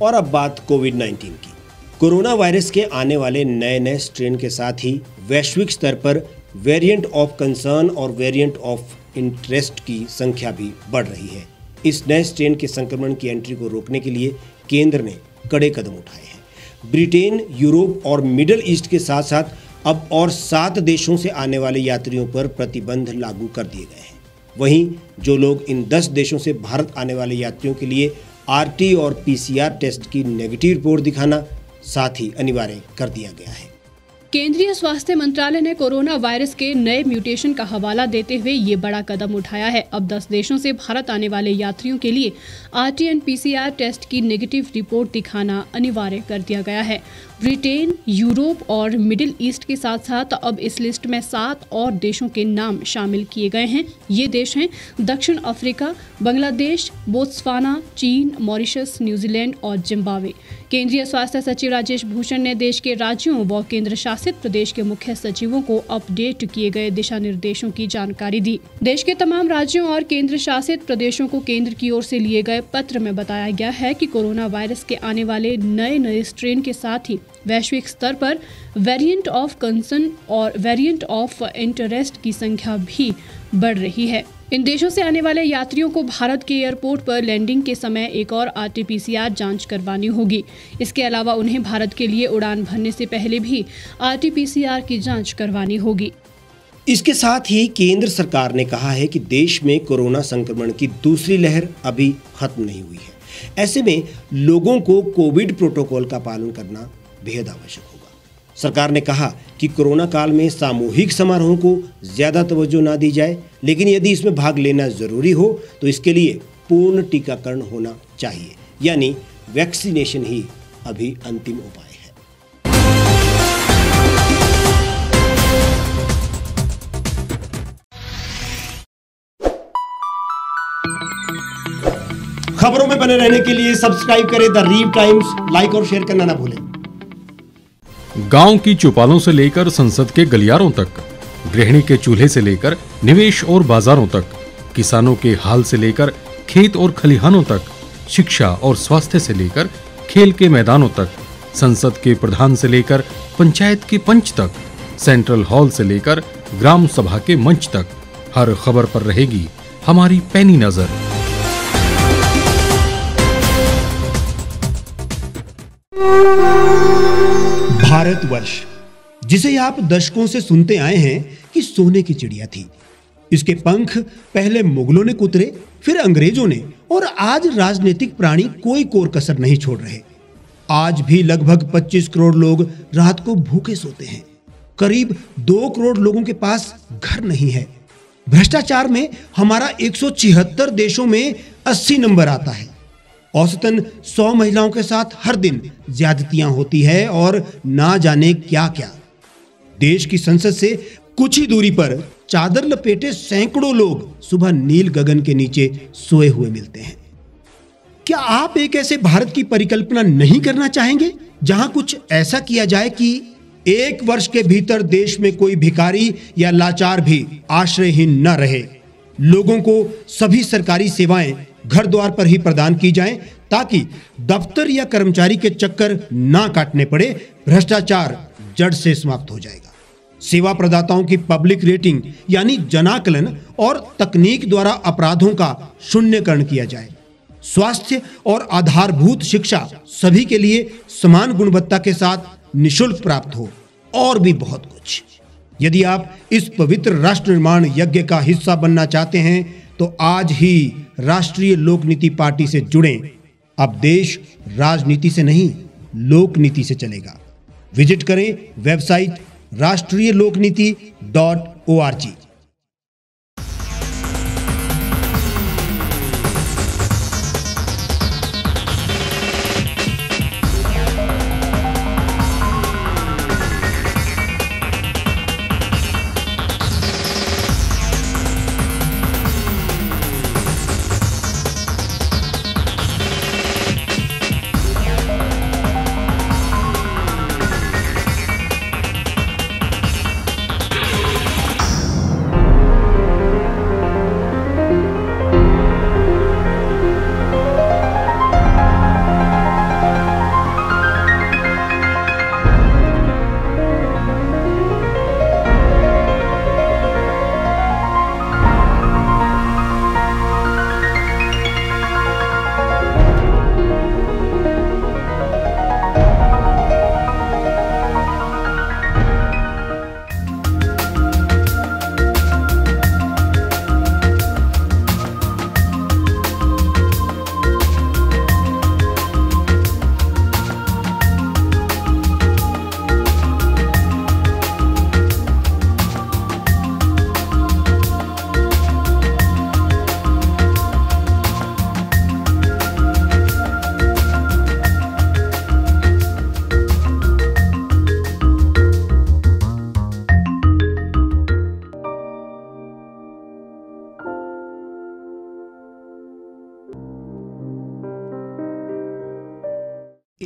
और अब बात कोविड-19 की। कोरोना वायरस के आने वाले नए स्ट्रेन के साथ ही वैश्विक स्तर पर वेरिएंट ऑफ कंसर्न और वेरिएंट ऑफ इंटरेस्ट की संख्या भी बढ़ रही है। इस नए स्ट्रेन के संक्रमण की एंट्री को रोकने के लिए केंद्र ने कड़े कदम उठाए हैं। ब्रिटेन, यूरोप और मिडिल ईस्ट के साथ साथ अब और 7 देशों से आने वाले यात्रियों पर प्रतिबंध लागू कर दिए गए हैं। वहीं जो लोग इन 10 देशों से भारत आने वाले यात्रियों के लिए आरटी और पीसीआर टेस्ट की नेगेटिव रिपोर्ट दिखाना साथ ही अनिवार्य कर दिया गया है। केंद्रीय स्वास्थ्य मंत्रालय ने कोरोना वायरस के नए म्यूटेशन का हवाला देते हुए ये बड़ा कदम उठाया है। अब 10 देशों से भारत आने वाले यात्रियों के लिए आरटी एंड पीसीआर टेस्ट की नेगेटिव रिपोर्ट दिखाना अनिवार्य कर दिया गया है। ब्रिटेन, यूरोप और मिडिल ईस्ट के साथ साथ अब इस लिस्ट में 7 और देशों के नाम शामिल किए गए हैं। ये देश हैं दक्षिण अफ्रीका, बांग्लादेश, बोत्सवाना, चीन, मॉरिशस, न्यूजीलैंड और जिम्बाब्वे। केंद्रीय स्वास्थ्य सचिव राजेश भूषण ने देश के राज्यों व केंद्र शासित प्रदेश के मुख्य सचिवों को अपडेट किए गए दिशा निर्देशों की जानकारी दी। देश के तमाम राज्यों और केंद्र शासित प्रदेशों को केंद्र की ओर से लिए गए पत्र में बताया गया है कि कोरोना वायरस के आने वाले नए स्ट्रेन के साथ ही वैश्विक स्तर पर वेरिएंट ऑफ कंसर्न और वेरिएंट ऑफ इंटरेस्ट की संख्या भी बढ़ रही है। इन देशों से आने वाले यात्रियों को भारत के एयरपोर्ट पर लैंडिंग के समय एक और आरटी-पीसीआर जांच करवानी होगी। इसके अलावा उन्हें भारत के लिए उड़ान भरने से पहले भी आरटी-पीसीआर की जांच करवानी होगी। इसके साथ ही केंद्र सरकार ने कहा है कि देश में कोरोना संक्रमण की दूसरी लहर अभी खत्म नहीं हुई है। ऐसे में लोगों को कोविड प्रोटोकॉल का पालन करना बेहद आवश्यक होगा। सरकार ने कहा कि कोरोना काल में सामूहिक समारोहों को ज्यादा तवज्जो ना दी जाए, लेकिन यदि इसमें भाग लेना जरूरी हो तो इसके लिए पूर्ण टीकाकरण होना चाहिए, यानी वैक्सीनेशन ही अभी अंतिम उपाय है। खबरों में बने रहने के लिए सब्सक्राइब करें द रीव टाइम्स, लाइक और शेयर करना ना भूलें। गांव की चौपालों से लेकर संसद के गलियारों तक, गृहिणी के चूल्हे से लेकर निवेश और बाजारों तक, किसानों के हाल से लेकर खेत और खलिहानों तक, शिक्षा और स्वास्थ्य से लेकर खेल के मैदानों तक, संसद के प्रधान से लेकर पंचायत के पंच तक, सेंट्रल हॉल से लेकर ग्राम सभा के मंच तक, हर खबर पर रहेगी हमारी पैनी नजर। भारतवर्ष, जिसे आप दशकों से सुनते आए हैं कि सोने की चिड़िया थी। इसके पंख पहले मुगलों ने कुतरे, फिर अंग्रेजों ने, और आज राजनीतिक प्राणी कोई कोर कसर नहीं छोड़ रहे। आज भी लगभग 25 करोड़ लोग रात को भूखे सोते हैं। करीब 2 करोड़ लोगों के पास घर नहीं है। भ्रष्टाचार में हमारा 176 देशों में 80 नंबर आता है। औसतन 100 महिलाओं के साथ हर दिन ज्यादतियां होती है और ना जाने क्या क्या। देश की संसद से कुछ ही दूरी पर चादर लपेटे सैकड़ों लोग सुबह नील गगन के नीचे सोए हुए मिलते हैं। क्या आप एक ऐसे भारत की परिकल्पना नहीं करना चाहेंगे जहां कुछ ऐसा किया जाए कि 1 वर्ष के भीतर देश में कोई भिखारी या लाचार भी आश्रयहीन न रहे? लोगों को सभी सरकारी सेवाएं घर द्वार पर ही प्रदान की जाएं, ताकि दफ्तर या कर्मचारी के चक्कर ना काटने पड़े। भ्रष्टाचार जड़ से समाप्त हो जाएगा। सेवा प्रदाताओं की पब्लिक रेटिंग यानी जनाकलन और तकनीक द्वारा अपराधों का शून्यकरण किया जाए। स्वास्थ्य और आधारभूत शिक्षा सभी के लिए समान गुणवत्ता के साथ निःशुल्क प्राप्त हो, और भी बहुत कुछ। यदि आप इस पवित्र राष्ट्र निर्माण यज्ञ का हिस्सा बनना चाहते हैं तो आज ही राष्ट्रीय लोक नीति पार्टी से जुड़ें। अब देश राजनीति से नहीं, लोक नीति से चलेगा। विजिट करें वेबसाइट rashtriyalokniti.org।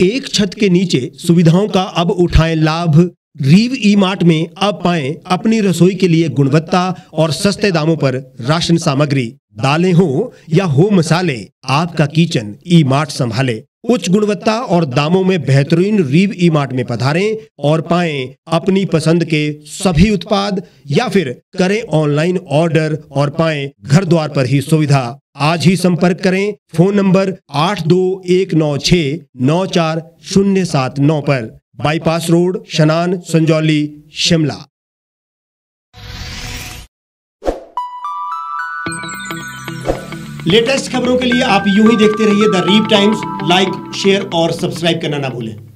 एक छत के नीचे सुविधाओं का अब उठाएं लाभ। रीव ई मार्ट में अब पाएं अपनी रसोई के लिए गुणवत्ता और सस्ते दामों पर राशन सामग्री। दालें हो या हो मसाले, आपका किचन ई मार्ट संभाले। उच्च गुणवत्ता और दामों में बेहतरीन रीव ई मार्ट में पधारें और पाएं अपनी पसंद के सभी उत्पाद, या फिर करें ऑनलाइन ऑर्डर और पाएं घर द्वार पर ही सुविधा। आज ही संपर्क करें फोन नंबर 8219694079 पर, बाईपास रोड, शनान, संजौली, शिमला। लेटेस्ट खबरों के लिए आप यूं ही देखते रहिए द रीव टाइम्स। लाइक, शेयर और सब्सक्राइब करना ना भूलें।